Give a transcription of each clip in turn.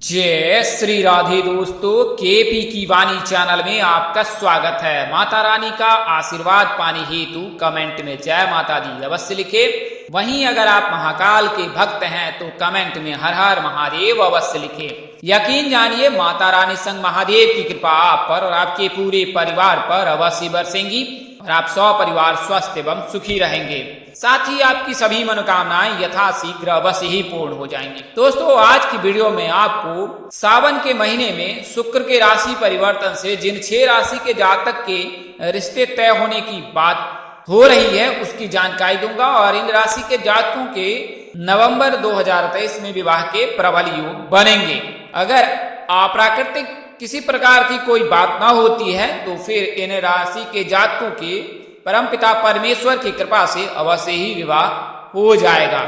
जय श्री राधे दोस्तों, केपी की वाणी चैनल में आपका स्वागत है। माता रानी का आशीर्वाद पाने हेतु कमेंट में जय माता दी अवश्य लिखे। वहीं अगर आप महाकाल के भक्त हैं तो कमेंट में हर हर महादेव अवश्य लिखे। यकीन जानिए माता रानी संग महादेव की कृपा आप पर और आपके पूरे परिवार पर अवश्य बरसेंगी और आप परिवार स्वस्थ एवं सुखी रहेंगे। साथ ही आपकी सभी मनोकामनाएं यथाशीघ्र अवश्य ही पूर्ण हो जाएंगी। दोस्तों, आज की वीडियो में आपको सावन के महीने में शुक्र के राशि परिवर्तन से जिन 6 राशि के जातक के रिश्ते तय होने की बात हो रही है उसकी जानकारी दूंगा और इन राशि के जातकों के नवंबर 2023 में विवाह के प्रबल योग बनेंगे। अगर अप्राकृतिक किसी प्रकार की कोई बात ना होती है तो फिर इन राशि के जातकों के परमपिता परमेश्वर की कृपा से अवश्य ही विवाह हो जाएगा।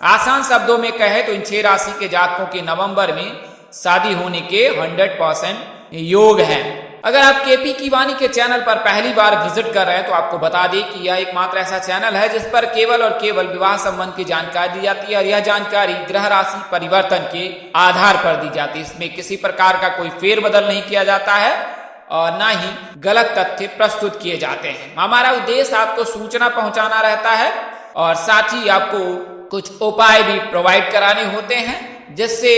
आसान शब्दों में कहे तो इन 6 राशि के जातकों के नवंबर में शादी होने के 100% योग हैं। अगर आप केपी की वाणी के चैनल पर पहली बार विजिट कर रहे हैं तो आपको बता दें कि यह एकमात्र ऐसा चैनल है जिस पर केवल और केवल विवाह संबंध की जानकारी दी जाती है और यह जानकारी ग्रह राशि परिवर्तन के आधार पर दी जाती है। इसमें किसी प्रकार का कोई फेरबदल नहीं किया जाता है और ना ही गलत तथ्य प्रस्तुत किए जाते हैं। हमारा उद्देश्य आपको सूचना पहुंचाना रहता है और साथ ही आपको कुछ उपाय भी प्रोवाइड कराने होते हैं जिससे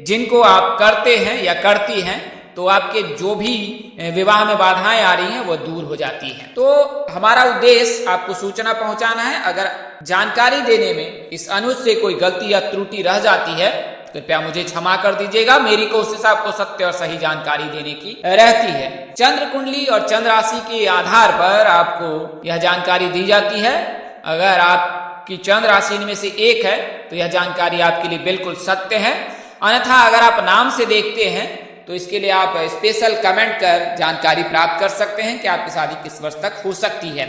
जिनको आप करते हैं या करती हैं तो आपके जो भी विवाह में बाधाएं आ रही हैं वो दूर हो जाती हैं। तो हमारा उद्देश्य आपको सूचना पहुंचाना है। अगर जानकारी देने में इस अनुज से कोई गलती या त्रुटि रह जाती है कृपया मुझे क्षमा कर दीजिएगा। मेरी कोशिश आपको सत्य और सही जानकारी देने की रहती है। चंद्र कुंडली और चंद्र राशि के आधार पर आपको यह जानकारी दी जाती है। अगर आपकी चंद्र राशि में से एक है तो यह जानकारी आपके लिए बिल्कुल सत्य है, अन्यथा अगर आप नाम से देखते हैं तो इसके लिए आप स्पेशल कमेंट कर जानकारी प्राप्त कर सकते हैं कि आपकी शादी किस वर्ष तक हो सकती है।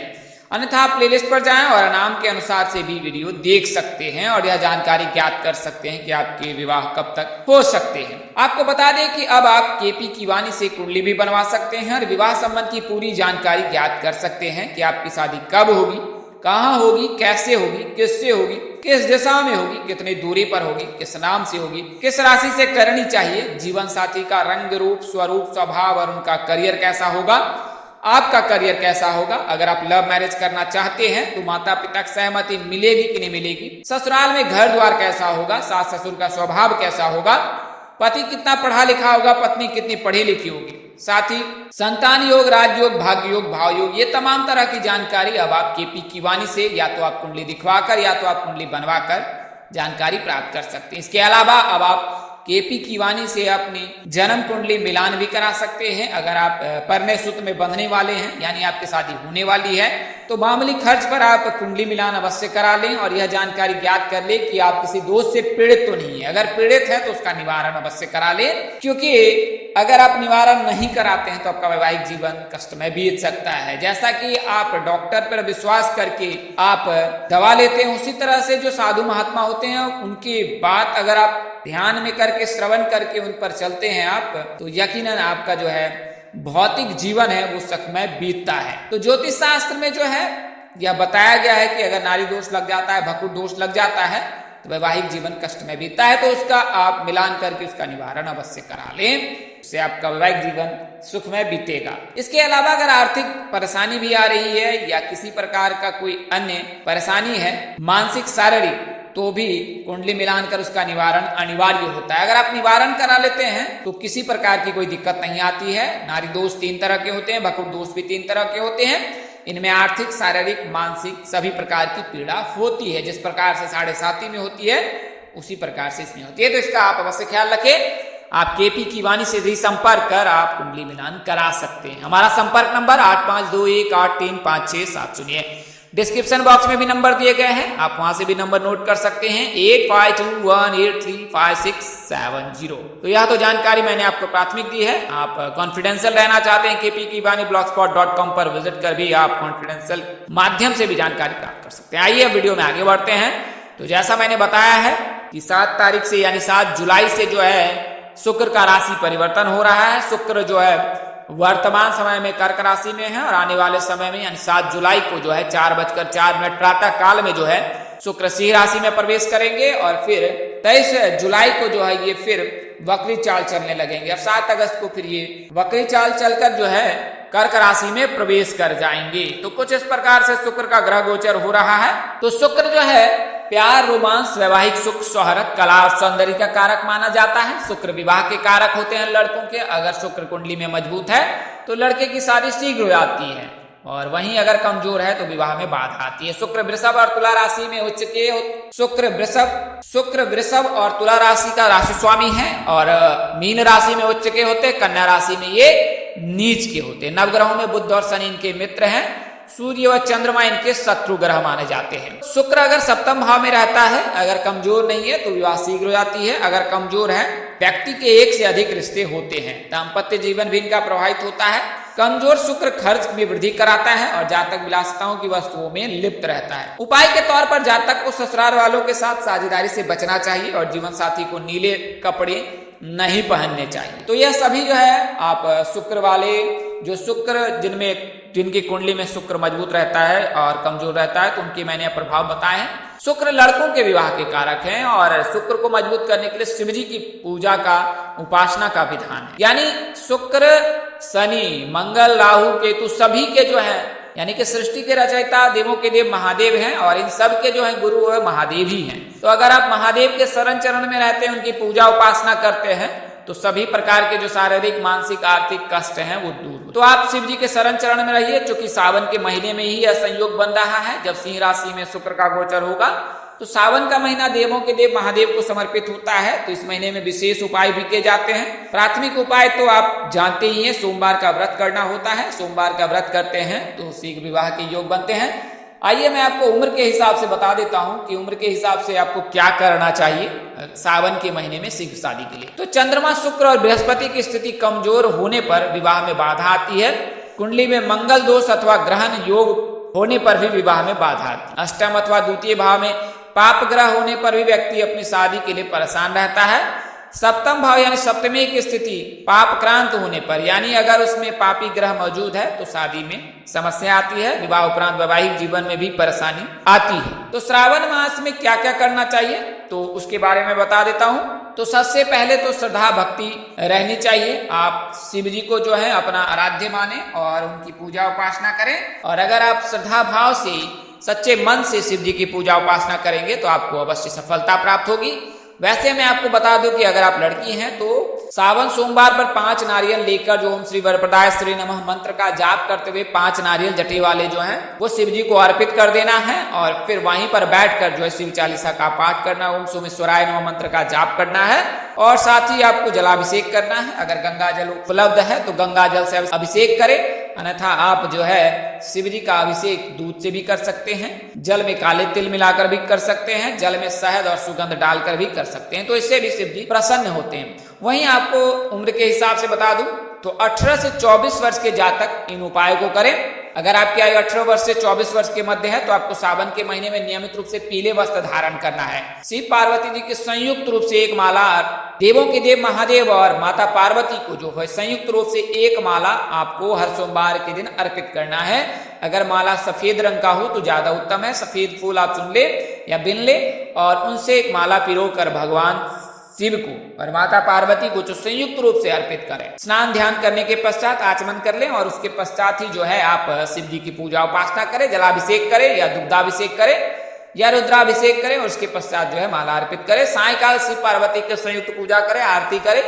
अन्यथा आप प्लेलिस्ट पर जाएं और नाम के अनुसार से भी वीडियो देख सकते हैं और यह जानकारी ज्ञात कर सकते हैं कि आपके विवाह कब तक हो सकते हैं। आपको बता दें कि अब आप केपी की वाणी से कुंडली भी बनवा सकते हैं और विवाह संबंध की पूरी जानकारी ज्ञात कर सकते हैं कि आपकी शादी कब होगी, कहाँ होगी, कैसे होगी, किससे होगी, किस दिशा में होगी, कितनी दूरी पर होगी, किस नाम से होगी, किस राशि से करनी चाहिए, जीवन साथी का रंग रूप स्वरूप स्वभाव और उनका करियर कैसा होगा, आपका करियर कैसा होगा। अगर आप लव मैरिज करना चाहते हैं तो माता पिता की सहमति मिलेगी कि नहीं मिलेगी, ससुराल में घर द्वार कैसा होगा, सास ससुर का स्वभाव कैसा होगा, पति कितना पढ़ा लिखा होगा, पत्नी कितनी पढ़ी लिखी होगी, साथ ही संतान योग, राजयोग, भाग्य योग, भाव योग, ये तमाम तरह की जानकारी अब आप केपी की वाणी से या तो आप कुंडली दिखवाकर या तो आप कुंडली बनवाकर जानकारी प्राप्त कर सकते हैं। इसके अलावा अब आप केपी की वाणी से अपनी जन्म कुंडली मिलान भी करा सकते हैं। अगर आप परने सूत्र में बंधने वाले हैं यानी आपकी शादी होने वाली है तो मामूली खर्च पर आप कुंडली मिलान अवश्य करा लें और यह जानकारी ज्ञात कर ले कि आप किसी दोष से पीड़ित तो नहीं है। अगर पीड़ित है तो उसका निवारण अवश्य करा लें, क्योंकि अगर आप निवारण नहीं कराते हैं तो आपका वैवाहिक जीवन कष्टमय बीत सकता है। जैसा कि आप डॉक्टर पर विश्वास करके आप दवा लेते हैं उसी तरह से जो साधु महात्मा होते हैं उनकी बात अगर आप ध्यान में करके श्रवण करके उन पर चलते हैं आप तो यकीनन आपका जो है भौतिक जीवन है वो सुखमय बीतता है। तो ज्योतिष शास्त्र में जो है यह बताया गया है कि अगर नारी दोष लग जाता है, भकुट दोष लग जाता है तो वैवाहिक जीवन कष्ट में बीतता है, तो उसका आप मिलान करके उसका निवारण अवश्य करा लें, उससे आपका वैवाहिक जीवन सुखमय बीतेगा। इसके अलावा अगर आर्थिक परेशानी भी आ रही है या किसी प्रकार का कोई अन्य परेशानी है, मानसिक शारीरिक, तो भी कुंडली मिलान कर उसका निवारण अनिवार्य होता है। अगर आप निवारण करा लेते हैं तो किसी प्रकार की कोई दिक्कत नहीं आती है। नारी दोष 3 तरह के होते हैं, भकुट दोष भी 3 तरह के होते हैं। इनमें आर्थिक, शारीरिक, मानसिक सभी प्रकार की पीड़ा होती है। जिस प्रकार से 7.5 में होती है उसी प्रकार से इसमें होती है। तो इसका आप अवश्य ख्याल रखें। आप केपी की वाणी से भी संपर्क कर आप कुंडली मिलान करा सकते हैं। हमारा संपर्क नंबर 8521835670। डिस्क्रिप्शन बॉक्स में भी नंबर दिए गए हैं, आप वहां से भी नंबर नोट कर सकते हैं 8521835670। तो यह तो जानकारी मैंने आपको प्राथमिक दी है। आप कॉन्फिडेंशियल रहना चाहते हैं केपी की वाणी blogspot.com पर विजिट कर भी आप कॉन्फिडेंशियल माध्यम से भी जानकारी प्राप्त कर सकते हैं। आइए वीडियो में आगे बढ़ते हैं। तो जैसा मैंने बताया है कि 7 तारीख से यानी 7 जुलाई से जो है शुक्र का राशि परिवर्तन हो रहा है। शुक्र जो है वर्तमान समय में कर्क राशि में है और आने वाले समय में यानी 7 जुलाई को जो है 4:04 प्रातः काल में जो है शुक्र सिंह राशि में प्रवेश करेंगे और फिर 23 जुलाई को जो है ये फिर वक्री चाल चलने लगेंगे। अब 7 अगस्त को फिर ये वक्री चाल चलकर जो है कर्क राशि में प्रवेश कर जाएंगे। तो कुछ इस प्रकार से शुक्र का ग्रह गोचर हो रहा है। तो शुक्र जो है प्यार, रोमांस, वैवाहिक सुख, शोहरत, कला और सौंदर्य का कारक माना जाता है। शुक्र विवाह के कारक होते हैं लड़कों के। अगर शुक्र कुंडली में मजबूत है तो लड़के की शादी शीघ्र हो जाती है, और वहीं अगर कमजोर है तो विवाह में बाधा आती है। शुक्र वृषभ और तुला राशि में उच्च के शुक्र वृषभ और तुला राशि का राशि स्वामी है, और मीन राशि में उच्च के होते, कन्या राशि में ये नीच के होते। नवग्रहों में बुध और शनि इनके मित्र हैं। सूर्य व चंद्रमा इनके शत्रु ग्रह माने जाते हैं। शुक्र अगर सप्तम भाव में रहता है, अगर कमजोर नहीं है तो विवाह शीघ्र हो जाती है। अगर कमजोर है व्यक्ति के एक से अधिक रिश्ते होते हैं। दाम्पत्य जीवन भी इनका प्रभावित होता है। कमजोर शुक्र खर्च में वृद्धि कराता है और जातक विलासिताओं की वस्तुओं में लिप्त रहता है। उपाय के तौर पर जातक को ससुराल वालों के साथ साझेदारी से बचना चाहिए और जीवन साथी को नीले कपड़े नहीं पहनने चाहिए। तो यह सभी जो है आप शुक्र वाले, जो शुक्र जिनकी कुंडली में शुक्र मजबूत रहता है और कमजोर रहता है, तो उनके मैंने प्रभाव बताए हैं। शुक्र लड़कों के विवाह के कारक हैं, और शुक्र को मजबूत करने के लिए शिव जी की पूजा का, उपासना का विधान है। यानी शुक्र, शनि, मंगल, राहु, केतु सभी के जो है, यानी कि सृष्टि के रचयिता देवों के देव महादेव हैं, और इन सब के जो है गुरु है महादेव ही हैं। तो अगर आप महादेव के शरण चरण में रहते हैं, उनकी पूजा उपासना करते हैं, तो सभी प्रकार के जो शारीरिक, मानसिक, आर्थिक कष्ट हैं वो दूर। तो आप शिव जी के शरण चरण में रहिए, क्योंकि सावन के महीने में ही यह संयोग बन रहा है जब सिंह राशि में शुक्र का गोचर होगा। तो सावन का महीना देवों के देव महादेव को समर्पित होता है, तो इस महीने में विशेष उपाय भी किए जाते हैं। प्राथमिक उपाय तो आप जानते ही हैं, सोमवार का व्रत करना होता है। सोमवार का व्रत करते हैं तो शीघ्र विवाह के योग बनते हैं। आइए मैं आपको उम्र के हिसाब से बता देता हूं कि उम्र के हिसाब से आपको क्या करना चाहिए सावन के महीने में शीघ्र शादी के लिए। तो चंद्रमा, शुक्र और बृहस्पति की स्थिति कमजोर होने पर विवाह में बाधा आती है। कुंडली में मंगल दोष अथवा ग्रहण योग होने पर भी विवाह में बाधा आती है। अष्टम अथवा द्वितीय भाव में पाप ग्रह होने पर भी व्यक्ति अपनी शादी के लिए परेशान रहता है। सप्तम भाव यानी सप्तमी की स्थिति पाप क्रांत होने पर, यानी अगर उसमें पापी ग्रह मौजूद है तो शादी में समस्या आती है। विवाह उपरांत वैवाहिक जीवन में भी परेशानी आती है। तो श्रावण मास में क्या क्या करना चाहिए तो उसके बारे में बता देता हूँ। तो सबसे पहले तो श्रद्धा भक्ति रहनी चाहिए। आप शिव जी को जो है अपना आराध्य माने और उनकी पूजा उपासना करें, और अगर आप श्रद्धा भाव से, सच्चे मन से शिव जी की पूजा उपासना करेंगे तो आपको अवश्य सफलता प्राप्त होगी। वैसे मैं आपको बता दूं कि अगर आप लड़की हैं तो सावन सोमवार पर 5 नारियल लेकर जो ओम श्री वरप्रदाय श्री नमः मंत्र का जाप करते हुए 5 नारियल जटे वाले जो हैं वो शिव जी को अर्पित कर देना है, और फिर वहीं पर बैठकर जो है शिव चालीसा का पाठ करना, ओम सोमेश्वराय नमः मंत्र का जाप करना है, और साथ ही आपको जलाभिषेक करना है। अगर गंगा जल उपलब्ध है तो गंगा जल से अभिषेक करें, अन्यथा आप जो है शिव जी का अभिषेक दूध से भी कर सकते हैं, जल में काले तिल मिलाकर भी कर सकते हैं, जल में शहद और सुगंध डालकर भी कर सकते हैं। तो इससे भी शिव जी प्रसन्न होते हैं। वहीं आपको उम्र के हिसाब से बता दूं तो 18 से 24 वर्ष के जातक इन उपायों को करें। अगर आपकी आयु 18 वर्ष से 24 वर्ष के मध्य है तो आपको सावन के महीने में नियमित रूप से पीले वस्त्र धारण करना है। शिव पार्वती जी की संयुक्त रूप से एक माला, देवों के देव महादेव और माता पार्वती को जो है संयुक्त रूप से एक माला आपको हर सोमवार के दिन अर्पित करना है। अगर माला सफेद रंग का हो तो ज्यादा उत्तम है। सफेद फूल आप चुन ले या बिन ले, और उनसे एक माला पिरोकर भगवान शिव को और माता पार्वती को जो संयुक्त रूप से अर्पित करें। स्नान ध्यान करने के पश्चात आचमन कर लें, और उसके पश्चात ही जो है आप शिव जी की पूजा उपासना करें, जलाभिषेक करें या दुग्धाभिषेक करें या रुद्राभिषेक करें, और उसके पश्चात जो है माला अर्पित करें। सायकाल शिव पार्वती की संयुक्त पूजा करें, आरती करें,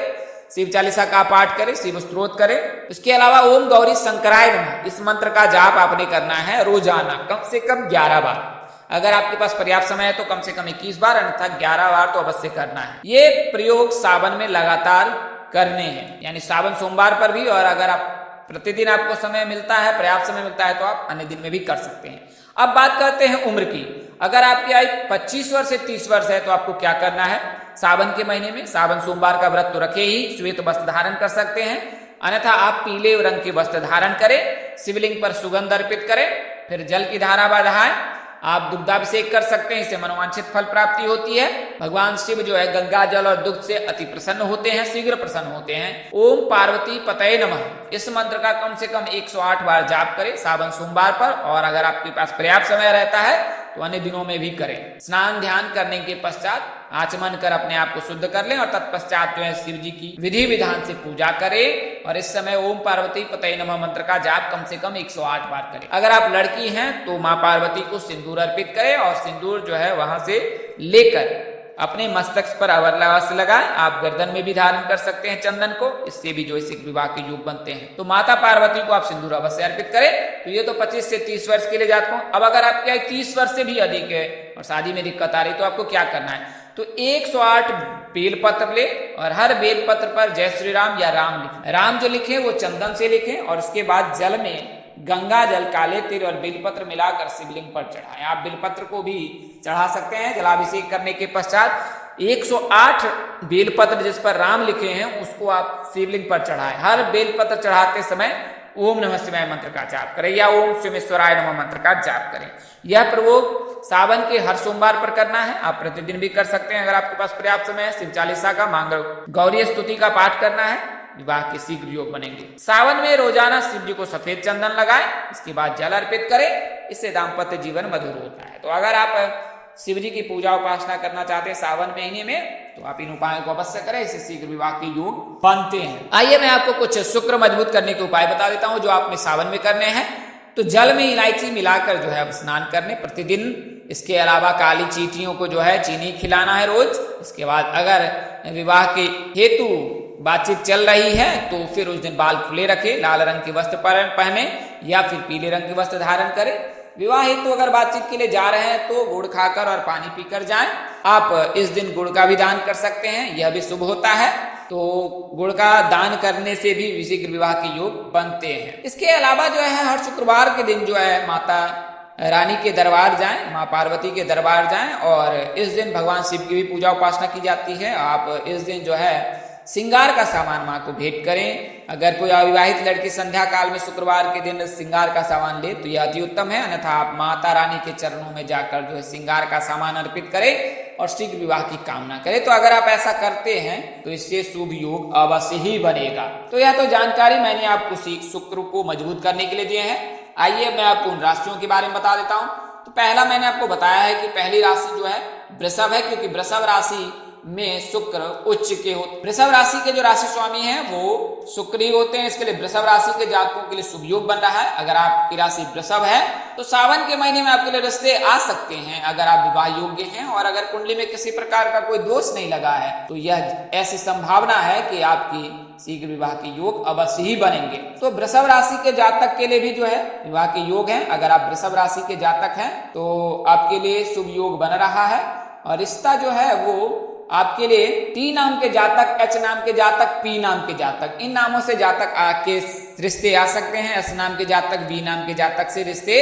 शिव चालीसा का पाठ करें, शिव स्तोत्र करें। इसके अलावा ओम गौरी शंकराय नमः इस मंत्र का जाप आपने करना है रोजाना कम से कम 11 बार। अगर आपके पास पर्याप्त समय है तो कम से कम 21 बार, अन्यथा 11 बार तो अवश्य करना है। ये प्रयोग सावन में लगातार करने हैं, यानी सावन सोमवार पर भी, और अगर आप प्रतिदिन आपको समय मिलता है, पर्याप्त समय मिलता है, तो आप अन्य दिन में भी कर सकते हैं। अब बात करते हैं उम्र की। अगर आपकी आयु 25 वर्ष से 30 वर्ष है तो आपको क्या करना है। सावन के महीने में सावन सोमवार का व्रत तो रखे ही, श्वेत वस्त्र धारण कर सकते हैं, अन्यथा आप पीले रंग के वस्त्र धारण करें, शिवलिंग पर सुगंध अर्पित करें, फिर जल की धारा बहाएं। आप दुग्धाभिषेक कर सकते हैं, इससे मनोवांछित फल प्राप्ति होती है। भगवान शिव जो है गंगा जल और दुग्ध से अति प्रसन्न होते हैं, शीघ्र प्रसन्न होते हैं। ओम पार्वती पतये नमः इस मंत्र का कम से कम 108 बार जाप करें सावन सोमवार पर, और अगर आपके पास पर्याप्त समय रहता है तो अन्य दिनों में भी करें। स्नान ध्यान करने के पश्चात आचमन कर अपने आप को शुद्ध कर लें और तत्पश्चात जो है शिव जी की विधि विधान से पूजा करें और इस समय ओम पार्वती पतये नमः मंत्र का जाप कम से कम 108 बार करें। अगर आप लड़की हैं तो माँ पार्वती को सिंदूर अर्पित करें और सिंदूर जो है वहां से लेकर अपने मस्तक पर अवश्य लगाएं। आप गर्दन में भी धारण कर सकते हैं चंदन को, इससे भी जो शीघ्र विवाह के योग बनते हैं। तो माता पार्वती को आप सिंदूर अवश्य अर्पित करें। तो ये तो 25 से 30 वर्ष के लिए जातकों। अब अगर आपके 30 वर्ष से भी अधिक है और शादी में दिक्कत आ रही तो आपको क्या करना है, तो 108 बेलपत्र ले और हर बेलपत्र पर जय श्री राम या राम लिखें। राम जो लिखे वो चंदन से लिखें और उसके बाद जल में गंगा जल, काले तिल और बेलपत्र मिलाकर शिवलिंग पर चढ़ाएं। आप बेलपत्र को भी चढ़ा सकते हैं। जलाभिषेक करने के पश्चात 108 बेलपत्र जिस पर राम लिखे हैं उसको आप शिवलिंग पर चढ़ाएं। हर बेलपत्र चढ़ाते समय ओम नमः शिवाय मंत्र का जाप करें या ओम सोमेश्वराय नमः मंत्र का जाप करें। यह प्रयोग सावन के हर सोमवार पर करना है। आप प्रतिदिन भी कर सकते हैं अगर आपके पास पर्याप्त समय है। शिव चालीसा का, मंगल गौरी स्तुति का पाठ करना है। विवाह के शीघ्र योग बनेंगे। सावन में रोजाना शिव जी को सफेद चंदन लगाएं, इसके बाद जल अर्पित करें। इससे दाम्पत्य जीवन मधुर होता है। तो अगर आप शिव जी की पूजा उपासना करना चाहते हैं सावन महीने में तो आप इन उपायों को अवश्य करें, इससे शीघ्र विवाह के योग बनते हैं। आइए मैं आपको कुछ शुक्र मजबूत करने के उपाय बता देता हूं जो आपने सावन में करने हैं। तो जल में इलायची मिलाकर जो है अब स्नान करने प्रतिदिन। इसके अलावा काली चींटियों को जो है चीनी खिलाना है रोज। इसके बाद अगर विवाह के हेतु बातचीत चल रही है तो फिर उस दिन बाल खुले रखें, लाल रंग के वस्त्र पहने या फिर पीले रंग के वस्त्र धारण करें। विवाह हेतु अगर बातचीत के लिए जा रहे हैं तो गुड़ खाकर और पानी पीकर जाएं। आप इस दिन गुड़ का भी दान कर सकते हैं, यह भी शुभ होता है। तो गुड़ का दान करने से भी शीघ्र विवाह के योग बनते हैं। इसके अलावा जो है हर शुक्रवार के दिन जो है माता रानी के दरबार जाएं, माँ पार्वती के दरबार जाएं और इस दिन भगवान शिव की भी पूजा उपासना की जाती है। आप इस दिन जो है श्रृंगार का सामान माँ को भेंट करें। अगर कोई अविवाहित लड़की संध्या काल में शुक्रवार के दिन श्रृंगार का सामान ले तो यह अति उत्तम है, अन्यथा आप माता रानी के चरणों में जाकर जो है श्रृंगार का सामान अर्पित करें और शीघ्र विवाह की कामना करें। तो अगर आप ऐसा करते हैं तो इससे शुभ योग अवश्य ही बनेगा। तो यह तो जानकारी मैंने आपको शुक्र को मजबूत करने के लिए दिए हैं। आइए मैं आपको उन राशियों के बारे में बता देता हूँ। तो पहला मैंने आपको बताया है कि पहली राशि जो है वृषभ है, क्योंकि वृषभ राशि में शुक्र उच्च के होते। वृषभ राशि के जो राशि स्वामी हैं वो शुक्र ही होते हैं। इसके लिए वृषभ राशि के जातकों के लिए शुभ योग बन रहा है। अगर आपकी राशि वृषभ है तो सावन के महीने में आपके लिए रिश्ते आ सकते हैं अगर आप विवाह योग्य हैं और अगर कुंडली में किसी प्रकार का कोई दोष नहीं लगा है तो यह ऐसी संभावना है कि आपकी शीघ्र विवाह के योग अवश्य ही बनेंगे। तो वृषभ राशि के जातक के लिए भी जो है विवाह के योग है। अगर आप वृषभ राशि के जातक हैं तो आपके लिए शुभ योग बन रहा है और रिश्ता जो है वो आपके लिए टी नाम के जातक, एच नाम के जातक, पी नाम के जातक, इन नामों से जातक के रिश्ते आ सकते हैं। एस नाम के जातक, बी नाम के जातक से रिश्ते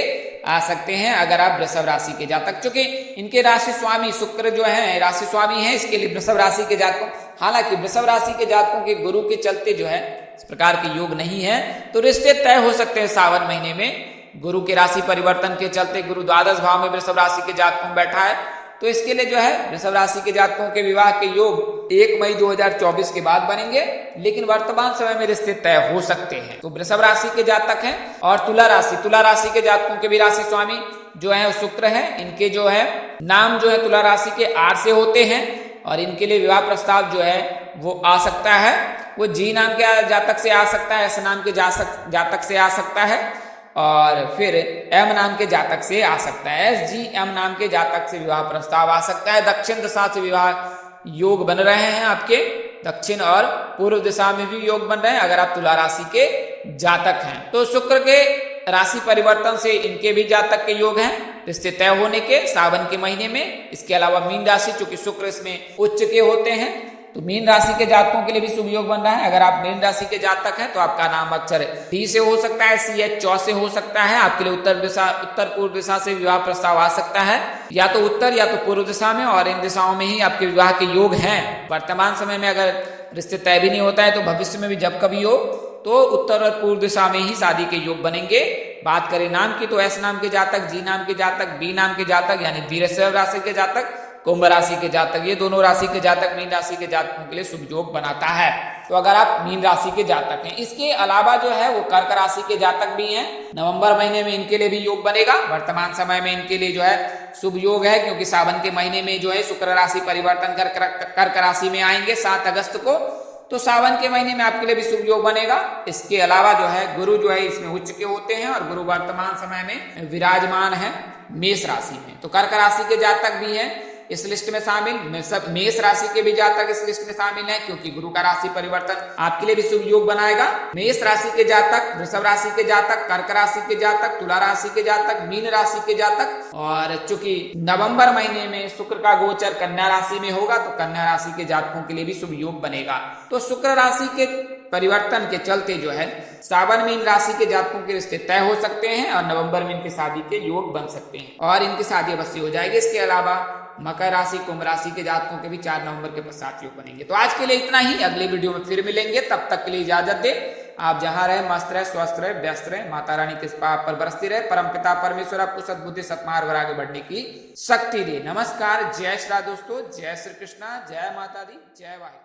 आ सकते हैं अगर आप वृषभ राशि के जातक। चूंकि इनके राशि स्वामी शुक्र जो है राशि स्वामी है, इसके लिए वृषभ राशि के जातकों, हालांकि वृषभ राशि के जातकों के गुरु के चलते जो है इस प्रकार के योग नहीं है तो रिश्ते तय हो सकते हैं सावन महीने में। गुरु के राशि परिवर्तन के चलते गुरु द्वादश भाव में वृषभ राशि के जातकों में बैठा है तो इसके लिए जो है वृषभ राशि के जातकों के विवाह के योग 1 मई 2024 के बाद बनेंगे, लेकिन वर्तमान समय में रिश्ते तय हो सकते हैं। तो वृषभ राशि के जातक हैं। और तुला राशि के जातकों के भी राशि स्वामी जो है शुक्र है। इनके जो है नाम जो है तुला राशि के आर से होते हैं और इनके लिए विवाह प्रस्ताव जो है वो आ सकता है। वो जी नाम के जातक से आ सकता है, एस नाम के जातक से आ सकता है और फिर एम नाम के जातक से आ सकता है। एस जी एम नाम के जातक से विवाह प्रस्ताव आ सकता है। दक्षिण दिशा से विवाह योग बन रहे हैं आपके, दक्षिण और पूर्व दिशा में भी योग बन रहे हैं अगर आप तुला राशि के जातक हैं। तो शुक्र के राशि परिवर्तन से इनके भी जातक के योग हैं रिश्ते तय होने के सावन के महीने में। इसके अलावा मीन राशि, चूंकि शुक्र इसमें उच्च के होते हैं तो मीन राशि के जातकों के लिए भी शुभ योग बन रहा है। अगर आप मीन राशि के जातक हैं तो आपका नाम अक्षर टी से हो सकता है, सी एच चौ से हो सकता है। आपके लिए उत्तर पूर्व दिशा से विवाह प्रस्ताव आ सकता है, या तो उत्तर या तो पूर्व दिशा में, और इन दिशाओं में ही आपके विवाह के योग हैं। वर्तमान समय में अगर रिश्ते तय भी नहीं होता है तो भविष्य में भी जब कभी हो तो उत्तर और पूर्व दिशा में ही शादी के योग बनेंगे। बात करें नाम की तो एस नाम के जातक, जी नाम के जातक, बी नाम के जातक यानी वृषभ राशि के जातक कुंभ राशि के जातक, ये दोनों राशि के जातक मीन राशि के जातकों के लिए शुभ योग बनाता है। तो अगर आप मीन राशि के जातक हैं, इसके अलावा जो है वो कर्क राशि के जातक भी हैं, नवंबर महीने में इनके लिए भी योग बनेगा। वर्तमान समय में इनके लिए जो है शुभ योग है, क्योंकि सावन के महीने में जो है शुक्र राशि परिवर्तन कर कर्क राशि में आएंगे 7 अगस्त को, तो सावन के महीने में आपके लिए भी शुभ योग बनेगा। इसके अलावा जो है गुरु जो है इसमें उच्च के होते हैं और गुरु वर्तमान समय में विराजमान है मेष राशि में। तो कर्क राशि के जातक भी हैं इस लिस्ट में शामिल, मेष राशि के भी जातक इस लिस्ट में शामिल हैं, क्योंकि गुरु का राशि परिवर्तन आपके लिए भी शुभ योग बनाएगा। मेष राशि के जातक, वृषभ राशि के जातक, कर्क राशि के जातक, तुला राशि के जातक, मीन राशि के जातक, और चूंकि नवंबर महीने में शुक्र का गोचर कन्या राशि में होगा तो कन्या राशि के जातकों के लिए भी शुभ योग बनेगा। तो शुक्र राशि के परिवर्तन के चलते जो है सावन में इन राशि के जातकों के रिश्ते तय हो सकते हैं और नवंबर में इनकी शादी के योग बन सकते हैं और इनकी शादी अवश्य हो जाएगी। इसके अलावा मकर राशि, कुंभ राशि के जातकों के भी 4 नवंबर के पश्चात योग बनेंगे। तो आज के लिए इतना ही, अगले वीडियो में फिर मिलेंगे, तब तक के लिए इजाजत दे। आप जहां रहे मस्त रहे, स्वस्थ रहे, व्यस्त रहे, माता रानी के कृपा पर बरसती रहे, परम पिता परमेश्वर आपको सद्बुद्धि सत्मार्ग और आगे बढ़ने की शक्ति दे। नमस्कार, जय श्री राम दोस्तों, जय श्री कृष्णा, जय माता दी, जय वाहिगुरु।